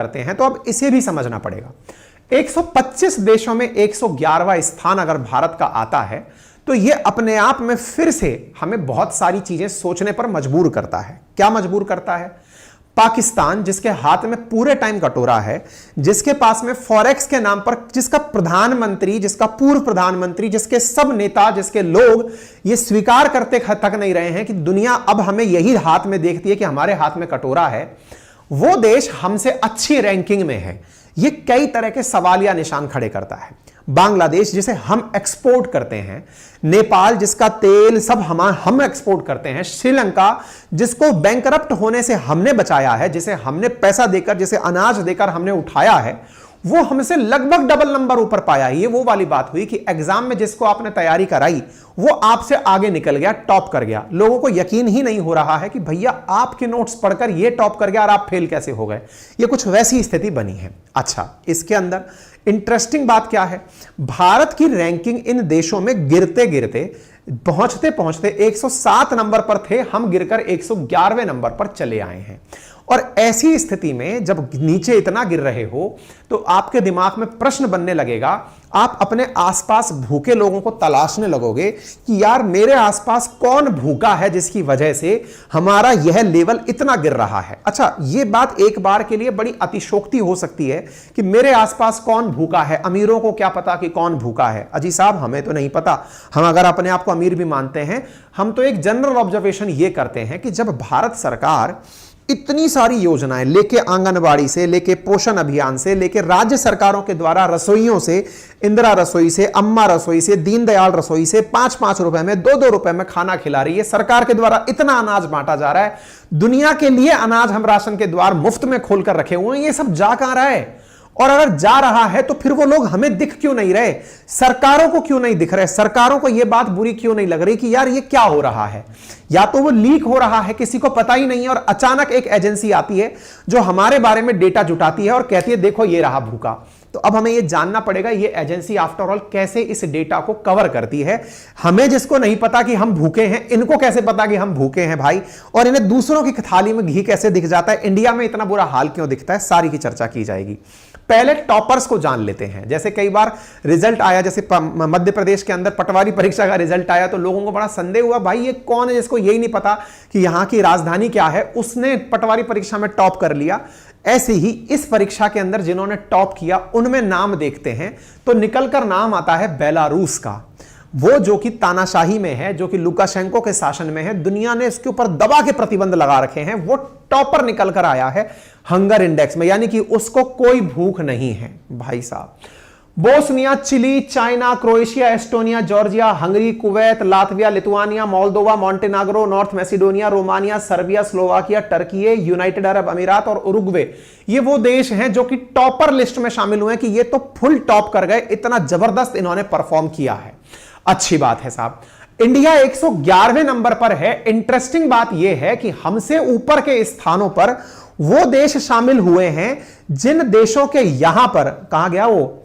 करते हैं, तो अब इसे भी समझना पड़ेगा। 125 देशों में 111वां स्थान अगर भारत का आता है तो यह अपने आप में फिर से हमें बहुत सारी चीजें सोचने पर मजबूर करता है। क्या मजबूर करता है? पाकिस्तान, जिसके हाथ में पूरे टाइम कटोरा है, जिसके पास में फॉरेक्स के नाम पर, जिसका प्रधानमंत्री, जिसका पूर्व प्रधानमंत्री, जिसके सब नेता, जिसके लोग ये स्वीकार करते तक नहीं रहे हैं कि दुनिया अब हमें यही हाथ में देखती है कि हमारे हाथ में कटोरा है, वो देश हमसे अच्छी रैंकिंग में है। ये कई तरह के सवालिया निशान खड़े करता है। बांग्लादेश, जिसे हम एक्सपोर्ट करते हैं, नेपाल, जिसका तेल सब हम एक्सपोर्ट करते हैं, श्रीलंका, जिसको बैंकरप्ट होने से हमने बचाया है, जिसे हमने पैसा देकर, जिसे अनाज देकर हमने उठाया है, वो हमसे लगभग डबल नंबर ऊपर पाया। ये वो वाली बात हुई कि एग्जाम में जिसको आपने तैयारी कराई वो आपसे आगे निकल गया, टॉप कर गया। लोगों को यकीन ही नहीं हो रहा है कि भैया आपके नोट्स पढ़कर ये टॉप कर गया और आप फेल कैसे हो गए। ये कुछ वैसी स्थिति बनी है। अच्छा, इसके अंदर इंटरेस्टिंग बात क्या है? भारत की रैंकिंग इन देशों में गिरते गिरते पहुंचते पहुंचते 107 नंबर पर थे, हम गिरकर 111वें नंबर पर चले आए हैं। और ऐसी स्थिति में जब नीचे इतना गिर रहे हो तो आपके दिमाग में प्रश्न बनने लगेगा, आप अपने आसपास भूखे लोगों को तलाशने लगोगे कि यार मेरे आसपास कौन भूखा है जिसकी वजह से हमारा यह लेवल इतना गिर रहा है। अच्छा, यह बात एक बार के लिए बड़ी अतिशोक्ति हो सकती है कि मेरे आसपास कौन भूखा है, अमीरों को क्या पता कि कौन भूखा है। अजी साहब, हमें तो नहीं पता। हम अगर अपने आप को अमीर भी मानते हैं, हम तो एक जनरल ऑब्जर्वेशन ये करते हैं कि जब भारत सरकार इतनी सारी योजनाएं लेके, आंगनबाड़ी से लेके पोषण अभियान से लेके राज्य सरकारों के द्वारा रसोइयों से, इंदिरा रसोई से, अम्मा रसोई से, दीनदयाल रसोई से 5-5 रुपए में, 2-2 रुपए में खाना खिला रही है, सरकार के द्वारा इतना अनाज बांटा जा रहा है, दुनिया के लिए अनाज हम राशन के द्वार मुफ्त में खोलकर रखे हुए हैं, ये सब जा कहां रहा है? और अगर जा रहा है तो फिर वो लोग हमें दिख क्यों नहीं रहे? सरकारों को क्यों नहीं दिख रहे? सरकारों को यह बात बुरी क्यों नहीं लग रही कि यार ये क्या हो रहा है? या तो वो लीक हो रहा है, किसी को पता ही नहीं है, और अचानक एक एजेंसी आती है जो हमारे बारे में डेटा जुटाती है और कहती है देखो ये रहा भूखा। तो अब हमें यह जानना पड़ेगा ये एजेंसी आफ्टर ऑल कैसे इस डेटा को कवर करती है। हमें जिसको नहीं पता कि हम भूखे हैं, इनको कैसे पता कि हम भूखे हैं भाई? और इन्हें दूसरों की थाली में घी कैसे दिख जाता है? इंडिया में इतना बुरा हाल क्यों दिखता है? सारी की चर्चा की जाएगी। पहले टॉपर्स को जान लेते हैं। जैसे कई बार रिजल्ट आया, जैसे मध्य प्रदेश के अंदर पटवारी परीक्षा का रिजल्ट आया तो लोगों को बड़ा संदेह हुआ, भाई ये कौन है जिसको यही नहीं पता कि यहां की राजधानी क्या है, उसने पटवारी परीक्षा में टॉप कर लिया। ऐसे ही इस परीक्षा के अंदर जिन्होंने टॉप किया उनमें नाम देखते हैं तो निकलकर नाम आता है बेलारूस का, वो जो कि तानाशाही में है, जो कि लुकाशेंको के शासन में है, दुनिया ने इसके ऊपर दबा के प्रतिबंध लगा रखे हैं, वो टॉपर निकल कर आया है हंगर इंडेक्स में, यानी कि उसको कोई भूख नहीं है भाई साहब। Bosnia, Chile, China, Croatia, Estonia, Georgia, Hungary, Kuwait, Latvia, Lithuania, Moldova, Montenegro, North Macedonia, Romania, Serbia, Slovakia, Turkey, United Arab Emirates और उरुग्वे, ये वो देश हैं जो कि टॉपर लिस्ट में शामिल हुए हैं कि ये तो फुल टॉप कर गए, इतना जबरदस्त इन्होंने परफॉर्म किया है। अच्छी बात है साहब। इंडिया 111वें नंबर पर है। इंटरेस्टिंग बात यह है कि हमसे ऊपर के स्थानों पर वो देश शामिल हुए हैं जिन देशों के यहां पर, कहा गया वो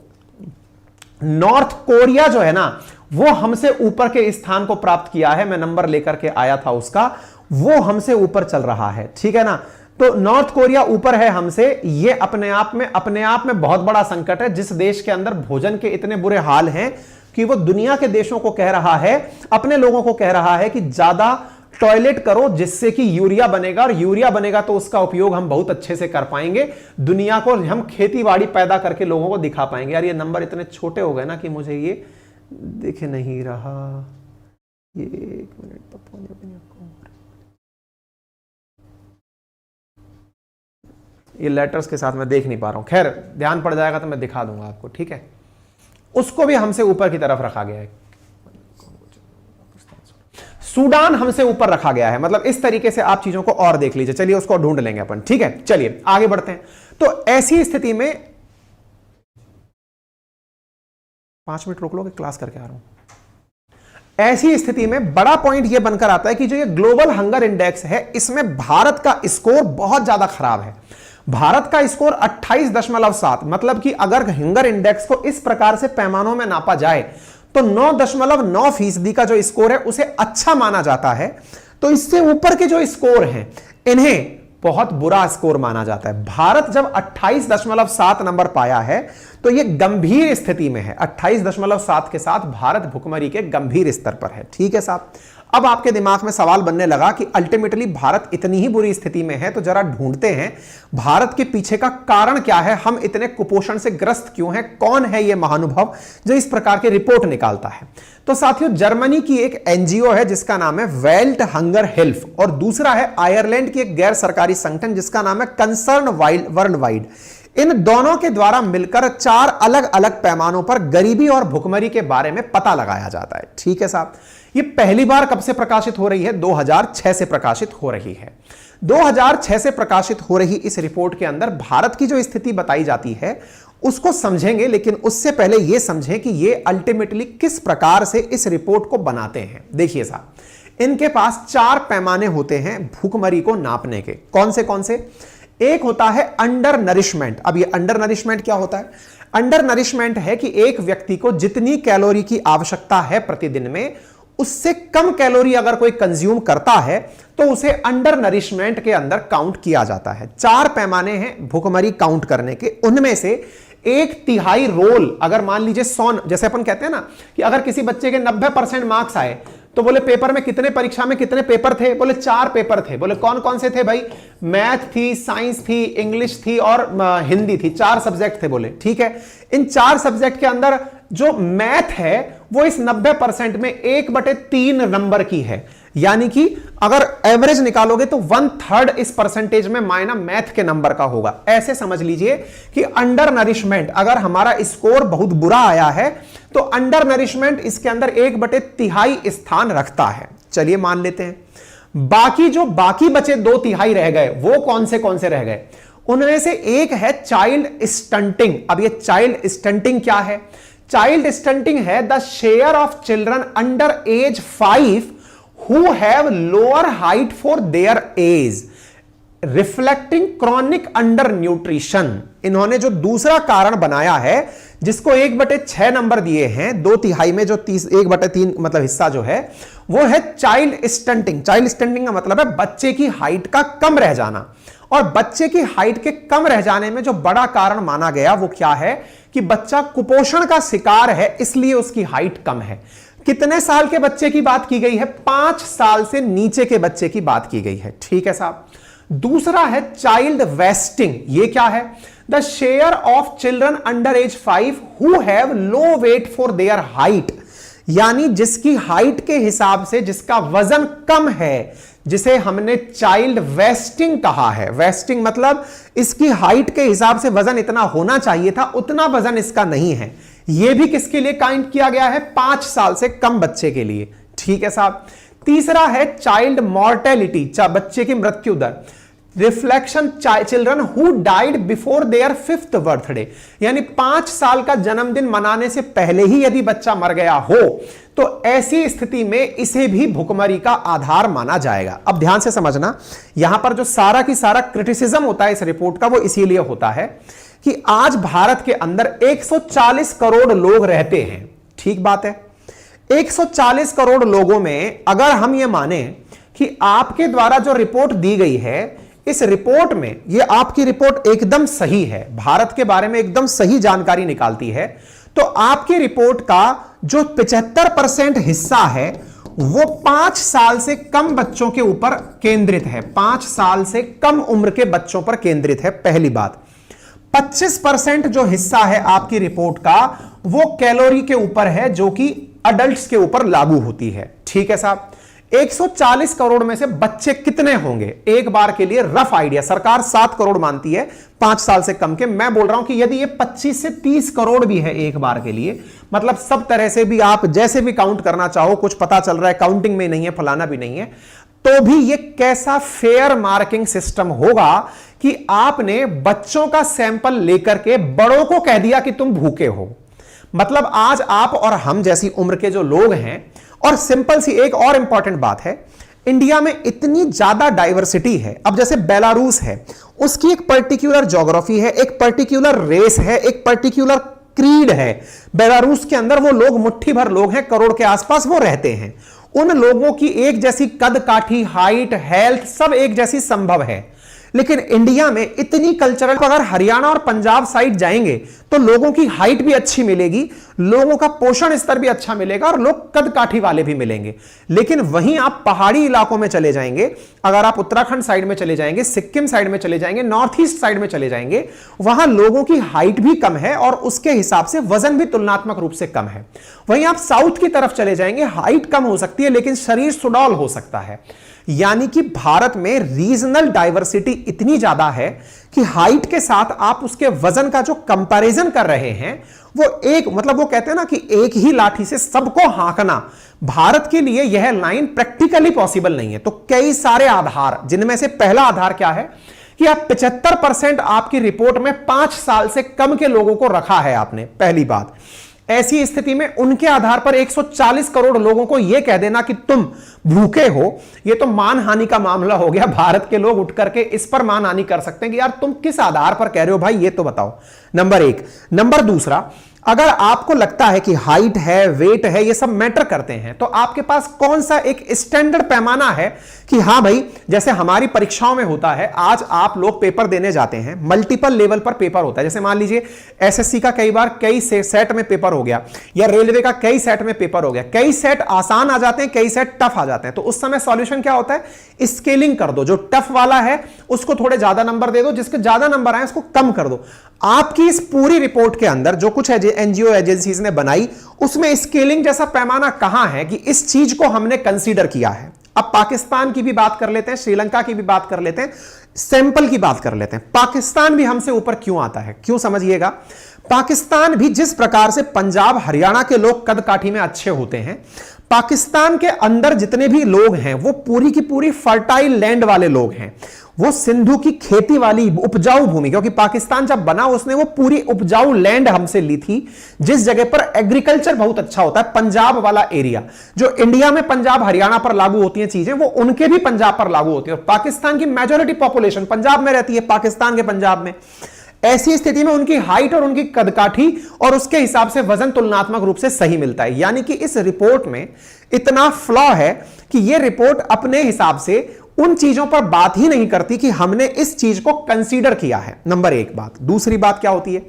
नॉर्थ कोरिया जो है ना, वो हमसे ऊपर के स्थान को प्राप्त किया है। मैं नंबर लेकर के आया था उसका, वो हमसे ऊपर चल रहा है, ठीक है ना। तो नॉर्थ कोरिया ऊपर है हमसे। ये अपने आप में बहुत बड़ा संकट है, जिस देश के अंदर भोजन के इतने बुरे हाल हैं कि वो दुनिया के देशों को कह रहा है, अपने लोगों को कह रहा है कि ज्यादा टॉयलेट करो जिससे कि यूरिया बनेगा, और यूरिया बनेगा तो उसका उपयोग हम बहुत अच्छे से कर पाएंगे, दुनिया को हम खेतीबाड़ी पैदा करके लोगों को दिखा पाएंगे। यार ये नंबर इतने छोटे हो गए ना कि मुझे ये दिख नहीं रहा। ये 1 मिनट ये लेटर्स के साथ मैं देख नहीं पा रहा हूं। खैर ध्यान पड़ जाएगा तो मैं दिखा दूंगा आपको, ठीक है। उसको भी हमसे ऊपर की तरफ रखा गया है। सूडान हमसे ऊपर रखा गया है। मतलब इस तरीके से आप चीजों को और देख लीजिए। चलिए उसको ढूंढ लेंगे अपन, ठीक है। चलिए आगे बढ़ते हैं। तो ऐसी स्थिति में 5 मिनट रोक लो, क्लास करके आ रहा हूं। ऐसी स्थिति में बड़ा पॉइंट यह बनकर आता है कि जो ये ग्लोबल हंगर इंडेक्स है, इसमें भारत का स्कोर बहुत ज्यादा खराब है। भारत का स्कोर 28.7, मतलब कि अगर हंगर इंडेक्स को इस प्रकार से पैमानों में नापा जाए तो 9.9% का जो स्कोर है उसे अच्छा माना जाता है। तो इससे ऊपर के जो स्कोर हैं इन्हें बहुत बुरा स्कोर माना जाता है। भारत जब 28.7 नंबर पाया है तो यह गंभीर स्थिति में है। 28.7 के साथ भारत भुखमरी के गंभीर स्तर पर है। ठीक है साहब, अब आपके दिमाग में सवाल बनने लगा कि अल्टीमेटली भारत इतनी ही बुरी स्थिति में है तो जरा ढूंढते हैं भारत के पीछे का कारण क्या है, हम इतने कुपोषण से ग्रस्त क्यों हैं, कौन है यह महानुभाव जो इस प्रकार की रिपोर्ट निकालता है। तो साथियों, जर्मनी की एक एनजीओ है जिसका नाम है वेल्ट हंगर हेल्प, और दूसरा है आयरलैंड की एक गैर सरकारी संगठन जिसका नाम है कंसर्न वर्ल्ड वाइड। इन दोनों के द्वारा मिलकर 4 अलग अलग पैमानों पर गरीबी और भुखमरी के बारे में पता लगाया जाता है। ठीक है साहब, ये पहली बार कब से प्रकाशित हो रही है? 2006 से प्रकाशित हो रही है। 2006 से प्रकाशित हो रही इस रिपोर्ट के अंदर भारत की जो स्थिति बताई जाती है उसको समझेंगे, लेकिन उससे पहले यह समझें कि ये अल्टीमेटली किस प्रकार से इस रिपोर्ट को बनाते हैं। देखिए साहब, इनके पास 4 पैमाने होते हैं भूखमरी को नापने के। कौन से? एक होता है अंडर नरिशमेंट। अब ये अंडर नरिशमेंट क्या होता है? अंडर नरिशमेंट है कि एक व्यक्ति को जितनी कैलोरी की आवश्यकता है प्रतिदिन में, उससे कम कैलोरी अगर कोई कंज्यूम करता है तो उसे अंडर नरिशमेंट के अंदर काउंट किया जाता है। 4 पैमाने हैं भूखमरी काउंट करने के, उनमें से 1/3 रोल, अगर मान लीजिए 100, जैसे अपन कहते हैं ना कि अगर किसी बच्चे के 90% मार्क्स आए तो बोले पेपर में कितने, परीक्षा में कितने पेपर थे? बोले 4 पेपर थे। बोले कौन कौन से थे भाई? मैथ थी, साइंस थी, इंग्लिश थी और हिंदी थी। 4 सब्जेक्ट थे। बोले ठीक है, इन 4 सब्जेक्ट के अंदर जो मैथ है वो इस 90% में 1/3 नंबर की है, यानी कि अगर एवरेज निकालोगे तो 1/3 इस परसेंटेज में मायना मैथ के नंबर का होगा। ऐसे समझ लीजिए कि अंडर नरिशमेंट, अगर हमारा स्कोर बहुत बुरा आया है तो अंडर नरिशमेंट इसके अंदर 1/3 स्थान रखता है। चलिए मान लेते हैं। बाकी बचे 2/3 रह गए, वो कौन से रह गए? उनमें से एक है चाइल्ड स्टंटिंग। अब ये चाइल्ड स्टंटिंग क्या है? चाइल्ड स्टंटिंग है the share of children under age 5 who have lower height for their age reflecting chronic undernutrition। इन्होंने जो दूसरा कारण बनाया है जिसको 1/6 नंबर दिए हैं, 2/3 में जो 1/3 मतलब हिस्सा जो है वो है चाइल्ड स्टंटिंग। चाइल्ड स्टंटिंग का मतलब है बच्चे की हाइट का कम रह जाना, और बच्चे की हाइट के कम रह जाने में जो बड़ा कारण माना गया वो क्या है कि बच्चा कुपोषण का शिकार है, इसलिए उसकी हाइट कम है। कितने साल के बच्चे की बात की गई है? 5 साल से नीचे के बच्चे की बात की गई है। ठीक है साहब। दूसरा है चाइल्ड वेस्टिंग। ये क्या है? The share of children under age 5 who have low weight for their height, यानी जिसकी हाइट के हिसाब से जिसका वजन कम है, जिसे हमने चाइल्ड वेस्टिंग कहा है। वेस्टिंग मतलब इसकी हाइट के हिसाब से वजन इतना होना चाहिए था, उतना वजन इसका नहीं है। यह भी किसके लिए काउंट किया गया है? 5 साल से कम बच्चे के लिए। ठीक है साहब। तीसरा है चाइल्ड मॉर्टेलिटी, बच्चे की मृत्यु दर। Reflection children who died before their 5th birthday, यानी 5 साल का जन्मदिन मनाने से पहले ही यदि बच्चा मर गया हो तो ऐसी स्थिति में इसे भी भुखमरी का आधार माना जाएगा। अब ध्यान से समझना, यहां पर जो सारा की सारा क्रिटिसिज्म होता है इस रिपोर्ट का वो इसीलिए होता है कि आज भारत के अंदर 140 करोड़ लोग रहते हैं। ठीक बात है। 140 करोड़ लोगों में अगर हम ये माने कि आपके द्वारा जो रिपोर्ट दी गई है, इस रिपोर्ट में ये आपकी रिपोर्ट एकदम सही है, भारत के बारे में एकदम सही जानकारी निकालती है, तो आपकी रिपोर्ट का जो 75% हिस्सा है वो 5 साल से कम बच्चों के ऊपर केंद्रित है। 5 साल से कम उम्र के बच्चों पर केंद्रित है, पहली बात। 25% जो हिस्सा है आपकी रिपोर्ट का वो कैलोरी के ऊपर है, जो कि अडल्ट्स के ऊपर लागू होती है। ठीक है साहब। 140 करोड़ में से बच्चे कितने होंगे? एक बार के लिए रफ आइडिया, सरकार 7 करोड़ मानती है 5 साल से कम के। मैं बोल रहा हूं कि यदि ये 25 से 30 करोड़ भी है एक बार के लिए, मतलब सब तरह से भी आप जैसे भी काउंट करना चाहो, कुछ पता चल रहा है काउंटिंग में नहीं है, फलाना भी नहीं है, तो भी ये कैसा फेयर मार्किंग सिस्टम होगा कि आपने बच्चों का सैंपल लेकर के बड़ों को कह दिया कि तुम भूखे हो। मतलब आज आप और हम जैसी उम्र के जो लोग हैं, और सिंपल सी एक और इंपॉर्टेंट बात है, इंडिया में इतनी ज्यादा डाइवर्सिटी है। अब जैसे बेलारूस है, उसकी एक पर्टिकुलर ज्योग्राफी है, एक पर्टिकुलर रेस है, एक पर्टिकुलर क्रीड है। बेलारूस के अंदर वो लोग मुट्ठी भर लोग हैं, करोड़ के आसपास वो रहते हैं। उन लोगों की एक जैसी कद काठी, हाइट, हेल्थ सब एक जैसी संभव है, लेकिन इंडिया में इतनी कल्चरल, अगर हरियाणा और पंजाब साइड जाएंगे तो लोगों की हाइट भी अच्छी मिलेगी, लोगों का पोषण स्तर भी अच्छा मिलेगा और लोग कद काठी वाले भी मिलेंगे। लेकिन वहीं आप पहाड़ी इलाकों में चले जाएंगे, अगर आप उत्तराखंड साइड में चले जाएंगे, सिक्किम साइड में चले जाएंगे, नॉर्थ ईस्ट साइड में चले जाएंगे, वहां लोगों की हाइट भी कम है और उसके हिसाब से वजन भी तुलनात्मक रूप से कम है। वहीं आप साउथ की तरफ चले जाएंगे, हाइट कम हो सकती है लेकिन शरीर सुडौल हो सकता है। यानी कि भारत में रीजनल डाइवर्सिटी इतनी ज्यादा है कि हाइट के साथ आप उसके वजन का जो कंपैरिजन कर रहे हैं वो एक, मतलब वो कहते हैं ना कि एक ही लाठी से सबको हाँकना, भारत के लिए यह लाइन प्रैक्टिकली पॉसिबल नहीं है। तो कई सारे आधार, जिनमें से पहला आधार क्या है कि आप 75% आपकी रिपोर्ट में 5 साल से कम के लोगों को रखा है आपने, पहली बात। ऐसी स्थिति में उनके आधार पर 140 करोड़ लोगों को यह कह देना कि तुम भूखे हो, यह तो मानहानि का मामला हो गया। भारत के लोग उठ करके इस पर मानहानि कर सकते हैं कि यार तुम किस आधार पर कह रहे हो भाई, ये तो बताओ। नंबर एक। नंबर दूसरा, अगर आपको लगता है कि हाइट है, वेट है, ये सब मैटर करते हैं, तो आपके पास कौन सा एक स्टैंडर्ड पैमाना है कि हां भाई, जैसे हमारी परीक्षाओं में होता है, आज आप लोग पेपर देने जाते हैं, मल्टीपल लेवल पर पेपर होता है। जैसे मान लीजिए एसएससी का कई बार कई सेट में पेपर हो गया, या रेलवे का कई सेट में पेपर हो गया, कई सेट आसान आ जाते हैं, कई सेट टफ आ जाते हैं। तो उस समय सॉल्यूशन क्या होता है, स्केलिंग कर दो, जो टफ वाला है उसको थोड़े ज्यादा नंबर दे दो, जिसके ज्यादा नंबर आए उसको कम कर दो। आपकी इस पूरी रिपोर्ट के अंदर जो कुछ एनजीओ एजेंसीज ने बनाई, उसमें स्केलिंग जैसा पैमाना कहां है कि इस चीज को हमने कंसीडर किया है। अब पाकिस्तान की भी बात कर लेते हैं, श्रीलंका की भी बात कर लेते हैं, सैंपल की बात कर लेते हैं। पाकिस्तान भी हमसे ऊपर क्यों आता है, क्यों समझिएगा। पाकिस्तान भी जिस प्रकार से पंजाब हरियाणा के लोग कद काठी में अच्छे होते हैं, पाकिस्तान के अंदर जितने भी लोग हैं वो पूरी की पूरी फर्टाइल लैंड वाले लोग हैं, वो सिंधु की खेती वाली उपजाऊ भूमि, क्योंकि पाकिस्तान जब बना उसने वो पूरी उपजाऊ लैंड हमसे ली थी, जिस जगह पर एग्रीकल्चर बहुत अच्छा होता है। पंजाब वाला एरिया, जो इंडिया में पंजाब हरियाणा पर लागू होती हैं चीजें, वो उनके भी पंजाब पर लागू होती है। और पाकिस्तान की मेजॉरिटी पॉपुलेशन पंजाब में रहती है, पाकिस्तान के पंजाब में। ऐसी स्थिति में उनकी हाइट और उनकी कदकाठी और उसके हिसाब से वजन तुलनात्मक रूप से सही मिलता है। यानी कि इस रिपोर्ट में इतना फ्लॉ है कि यह रिपोर्ट अपने हिसाब से उन चीजों पर बात ही नहीं करती कि हमने इस चीज को कंसीडर किया है। नंबर एक बात। दूसरी बात क्या होती है,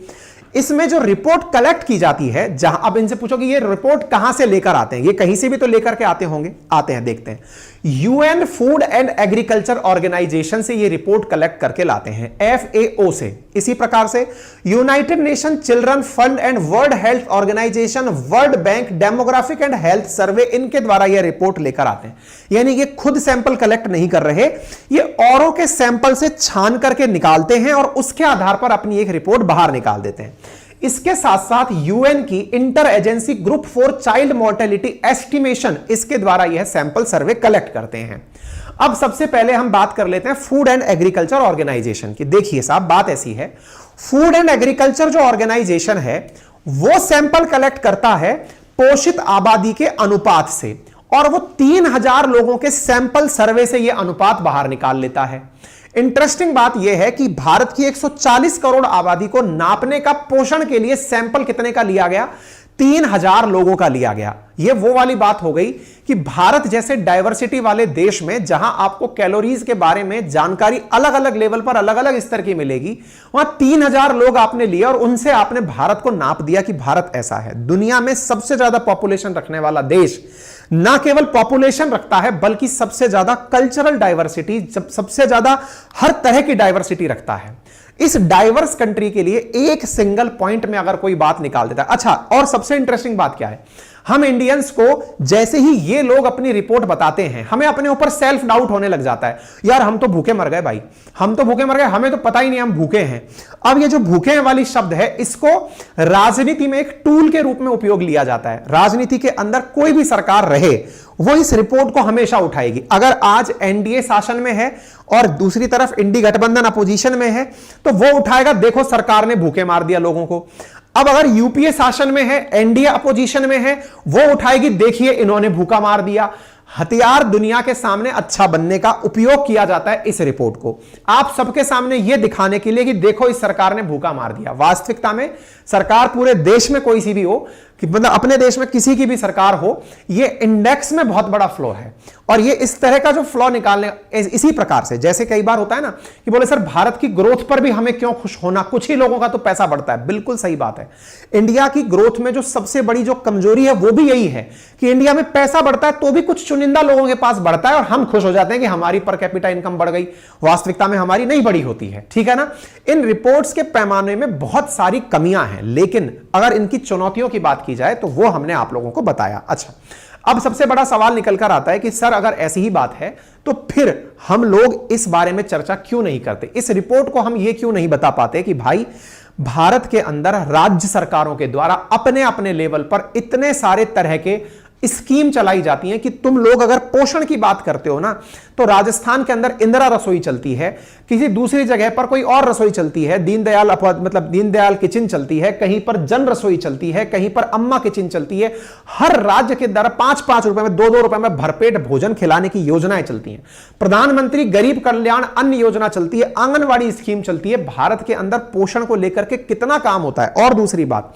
इसमें जो रिपोर्ट कलेक्ट की जाती है, जहां अब इनसे पूछो कि ये रिपोर्ट कहां से लेकर आते हैं, ये कहीं से भी तो लेकर के आते होंगे, आते हैं, देखते हैं। UN food and agriculture organization से ये रिपोर्ट कलेक्ट करके लाते हैं, एफएओ से। इसी प्रकार से United Nation children fund and world health organization, world bank, demographic and health survey, इनके द्वारा ये रिपोर्ट लेकर आते हैं। यानी ये खुद सैंपल कलेक्ट नहीं कर रहे, ये औरों के सैंपल से छान करके निकालते हैं और उसके आधार पर अपनी एक रिपोर्ट बाहर निकाल देते हैं। इसके साथ साथ यूएन की inter agency group for child mortality estimation, इसके द्वारा यह सैंपल सर्वे कलेक्ट करते हैं। अब सबसे पहले हम बात कर लेते हैं फूड एंड एग्रीकल्चर ऑर्गेनाइजेशन की। देखिए साहब, बात ऐसी है, फूड एंड एग्रीकल्चर जो ऑर्गेनाइजेशन है वो सैंपल कलेक्ट करता है पोषित आबादी के अनुपात से, और वो 3000 लोगों के सैंपल सर्वे से यह अनुपात बाहर निकाल लेता है। इंटरेस्टिंग बात यह है कि भारत की 140 करोड़ आबादी को नापने का, पोषण के लिए सैंपल कितने का लिया गया, 3000 लोगों का लिया गया। यह वो वाली बात हो गई कि भारत जैसे डाइवर्सिटी वाले देश में, जहां आपको कैलोरीज के बारे में जानकारी अलग अलग लेवल पर, अलग अलग स्तर की मिलेगी, वहां 3000 लोग आपने लिए और उनसे आपने भारत को नाप दिया कि भारत ऐसा है। दुनिया में सबसे ज्यादा पॉपुलेशन रखने वाला देश ना केवल पॉपुलेशन रखता है बल्कि सबसे ज्यादा कल्चरल डाइवर्सिटी, सबसे ज्यादा हर तरह की डाइवर्सिटी रखता है। इस डाइवर्स कंट्री के लिए एक सिंगल पॉइंट में अगर कोई बात निकाल देता है। अच्छा, और सबसे इंटरेस्टिंग बात क्या है, हम इंडियंस को जैसे ही ये लोग अपनी रिपोर्ट बताते हैं, हमें अपने ऊपर सेल्फ डाउट होने लग जाता है, यार हम तो भूखे मर गए भाई, हम तो भूखे मर गए, हमें तो पता ही नहीं हम भूखे हैं। अब ये जो भूखे हैं वाली शब्द है, इसको राजनीति में एक टूल के रूप में उपयोग लिया जाता है। राजनीति के अंदर कोई भी सरकार रहे, वो इस रिपोर्ट को हमेशा उठाएगी। अगर आज एनडीए शासन में है और दूसरी तरफ इंडी गठबंधन अपोजिशन में है, तो वो उठाएगा, देखो सरकार ने भूखे मार दिया लोगों को। अब अगर यूपीए शासन में है, एनडीए अपोजिशन में है, वो उठाएगी, देखिए इन्होंने भूखा मार दिया। हथियार दुनिया के सामने अच्छा बनने का उपयोग किया जाता है इस रिपोर्ट को, आप सबके सामने यह दिखाने के लिए कि देखो इस सरकार ने भूखा मार दिया। वास्तविकता में सरकार पूरे देश में कोई सी भी हो, कि मतलब अपने देश में किसी की भी सरकार हो, ये इंडेक्स में बहुत बड़ा फ्लॉ है। और ये इस तरह का जो फ्लॉ निकालने, इसी प्रकार से जैसे कई बार होता है ना कि बोले सर भारत की ग्रोथ पर भी हमें क्यों खुश होना, कुछ ही लोगों का तो पैसा बढ़ता है। बिल्कुल सही बात है। इंडिया की ग्रोथ में जो सबसे बड़ी जो कमजोरी है वो भी यही है कि इंडिया में पैसा बढ़ता है तो भी कुछ चुनिंदा लोगों के पास बढ़ता है और हम खुश हो जाते हैं कि हमारी पर कैपिटा इनकम बढ़ गई। वास्तविकता में हमारी नहीं बढ़ी होती है, ठीक है ना। इन रिपोर्ट्स के पैमाने में बहुत सारी कमियां हैं, लेकिन अगर इनकी चुनौतियों की बात की जाए तो वो हमने आप लोगों को बताया। अच्छा, अब सबसे बड़ा सवाल निकल कर आता है कि सर अगर ऐसी ही बात है तो फिर हम लोग इस बारे में चर्चा क्यों नहीं करते, इस रिपोर्ट को हम ये क्यों नहीं बता पाते कि भाई भारत के अंदर राज्य सरकारों के द्वारा अपने अपने लेवल पर इतने सारे तरह के स्कीम चलाई जाती हैं कि तुम लोग अगर पोषण की बात करते हो ना तो राजस्थान के अंदर इंदिरा रसोई चलती है, किसी दूसरी जगह पर कोई और रसोई चलती है, दीनदयाल किचन चलती है, कहीं पर जन रसोई चलती है, कहीं पर अम्मा किचन चलती है। हर राज्य के द्वारा 5-5 रुपए में, 2-2 रुपए में भरपेट भोजन खिलाने की योजनाएं चलती हैं। प्रधानमंत्री गरीब कल्याण अन्न योजना चलती है, आंगनवाड़ी स्कीम चलती है। भारत के अंदर पोषण को लेकर के कितना काम होता है। और दूसरी बात,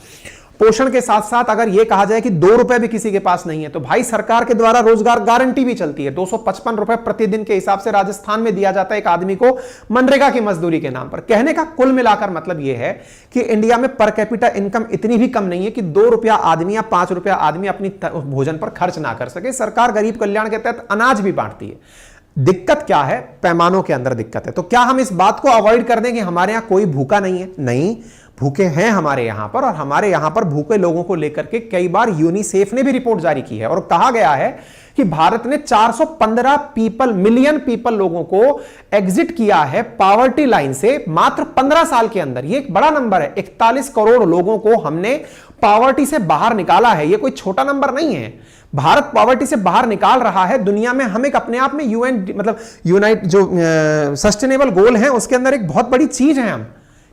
पोषण के साथ साथ अगर यह कहा जाए कि 2 रुपए भी किसी के पास नहीं है तो भाई सरकार के द्वारा रोजगार गारंटी भी चलती है। 255 रुपए प्रतिदिन के हिसाब से राजस्थान में दिया जाता है एक आदमी को मनरेगा की मजदूरी के नाम पर। कहने का कुल मिलाकर मतलब यह है कि इंडिया में पर कैपिटा इनकम इतनी भी कम नहीं है कि 2 रुपया आदमी या 5 रुपया आदमी अपनी भोजन पर खर्च ना कर सके। सरकार गरीब कल्याण के तहत अनाज भी बांटती है। दिक्कत क्या है, पैमानों के अंदर दिक्कत है। तो क्या हम इस बात को अवॉइड कर दें कि हमारे यहां कोई भूखा नहीं है? नहीं, भूखे हैं हमारे यहां पर, और हमारे यहां पर भूखे लोगों को लेकर के कई बार यूनिसेफ ने भी रिपोर्ट जारी की है और कहा गया है कि भारत ने 415 मिलियन पीपल लोगों को एग्जिट किया है पॉवर्टी लाइन से मात्र 15 साल के अंदर। यह एक बड़ा नंबर है। 41 करोड़ लोगों को हमने पॉवर्टी से बाहर निकाला है। यह कोई छोटा नंबर नहीं है। भारत पॉवर्टी से बाहर निकाल रहा है दुनिया में। हम एक अपने आप में यूनाइट जो सस्टेनेबल गोल है उसके अंदर एक बहुत बड़ी चीज है हम,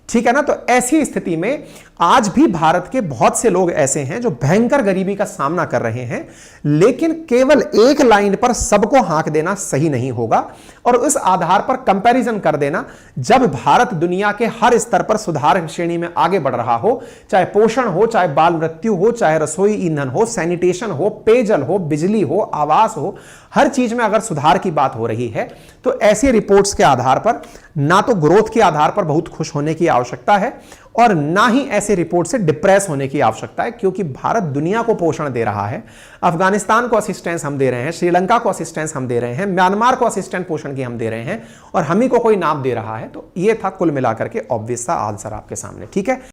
ठीक है ना। तो ऐसी स्थिति में आज भी भारत के बहुत से लोग ऐसे हैं जो भयंकर गरीबी का सामना कर रहे हैं, लेकिन केवल एक लाइन पर सबको हाँक देना सही नहीं होगा और उस आधार पर कंपैरिजन कर देना। जब भारत दुनिया के हर स्तर पर सुधार श्रेणी में आगे बढ़ रहा हो, चाहे पोषण हो, चाहे बाल मृत्यु हो, चाहे रसोई ईंधन हो, सैनिटेशन हो, पेयजल हो, बिजली हो, आवास हो, हर चीज में अगर सुधार की बात हो रही है तो ऐसी रिपोर्ट्स के आधार पर ना तो ग्रोथ के आधार पर बहुत खुश होने की आवश्यकता है और ना ही ऐसे रिपोर्ट से डिप्रेस होने की आवश्यकता है, क्योंकि भारत दुनिया को पोषण दे रहा है। अफगानिस्तान को असिस्टेंस हम दे रहे हैं, श्रीलंका को असिस्टेंस हम दे रहे हैं, म्यांमार को असिस्टेंट पोषण की हम दे रहे हैं और हम ही को कोई नाम दे रहा है। तो ये था कुल मिलाकर के ऑब्वियस सा आंसर आपके सामने, ठीक है।